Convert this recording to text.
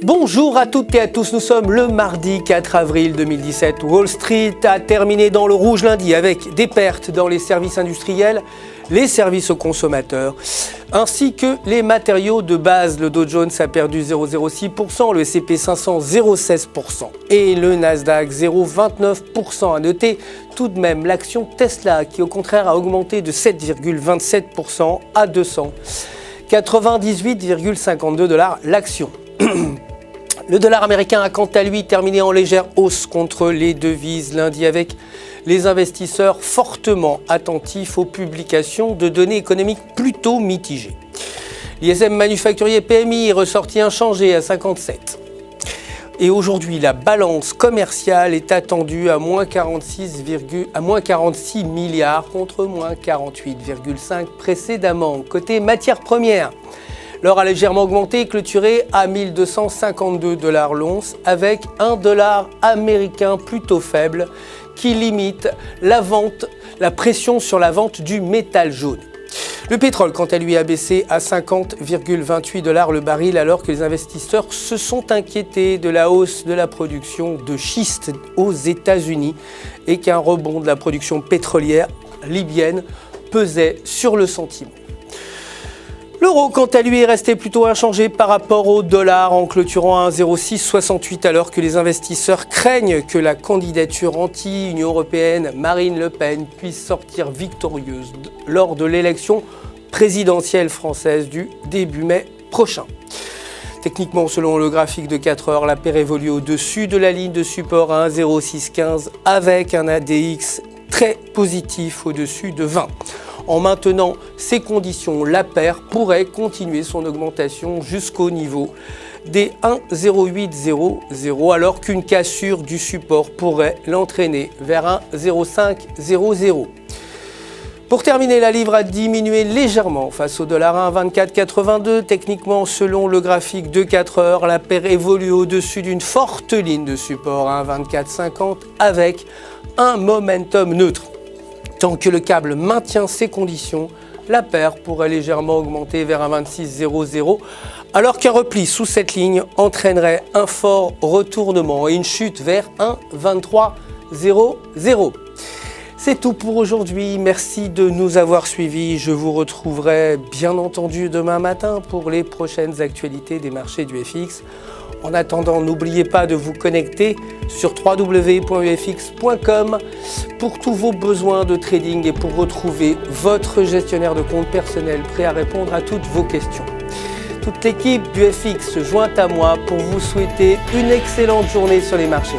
Bonjour à toutes et à tous, nous sommes le mardi 4 avril 2017. Wall Street a terminé dans le rouge lundi avec des pertes dans les services industriels, les services aux consommateurs, ainsi que les matériaux de base. Le Dow Jones a perdu 0,06%, le S&P 500 0,16% et le Nasdaq 0,29%. À noter tout de même l'action Tesla qui au contraire a augmenté de 7,27% à 298,52 $ l'action. Le dollar américain a quant à lui terminé en légère hausse contre les devises lundi avec les investisseurs fortement attentifs aux publications de données économiques plutôt mitigées. L'ISM manufacturier PMI ressorti inchangé à 57. Et aujourd'hui, la balance commerciale est attendue à moins 46 milliards contre moins 48,5 précédemment. Côté matières premières, l'or a légèrement augmenté, clôturé à 1252 $ l'once avec un dollar américain plutôt faible qui limite la pression sur la vente du métal jaune. Le pétrole, quant à lui, a baissé à 50,28 $ le baril alors que les investisseurs se sont inquiétés de la hausse de la production de schiste aux États-Unis et qu'un rebond de la production pétrolière libyenne pesait sur le sentiment. L'euro, quant à lui, est resté plutôt inchangé par rapport au dollar en clôturant à 1,0668 alors que les investisseurs craignent que la candidature anti-Union européenne Marine Le Pen puisse sortir victorieuse lors de l'élection présidentielle française du début mai prochain. Techniquement, selon le graphique de 4 heures, la paire évolue au-dessus de la ligne de support à 1,0615 avec un ADX très positif au-dessus de 20. En maintenant ces conditions, la paire pourrait continuer son augmentation jusqu'au niveau des 1,0800 alors qu'une cassure du support pourrait l'entraîner vers 1,0500. Pour terminer, la livre a diminué légèrement face au dollar à 1,2482. Techniquement, selon le graphique de 4 heures, la paire évolue au-dessus d'une forte ligne de support à 1,2450 avec un momentum neutre. Tant que le câble maintient ces conditions, la paire pourrait légèrement augmenter vers 1,2600 alors qu'un repli sous cette ligne entraînerait un fort retournement et une chute vers 1,2300. C'est tout pour aujourd'hui. Merci de nous avoir suivis. Je vous retrouverai bien entendu demain matin pour les prochaines actualités des marchés du FX. En attendant, n'oubliez pas de vous connecter sur www.ufx.com pour tous vos besoins de trading et pour retrouver votre gestionnaire de compte personnel prêt à répondre à toutes vos questions. Toute l'équipe du FX se joint à moi pour vous souhaiter une excellente journée sur les marchés.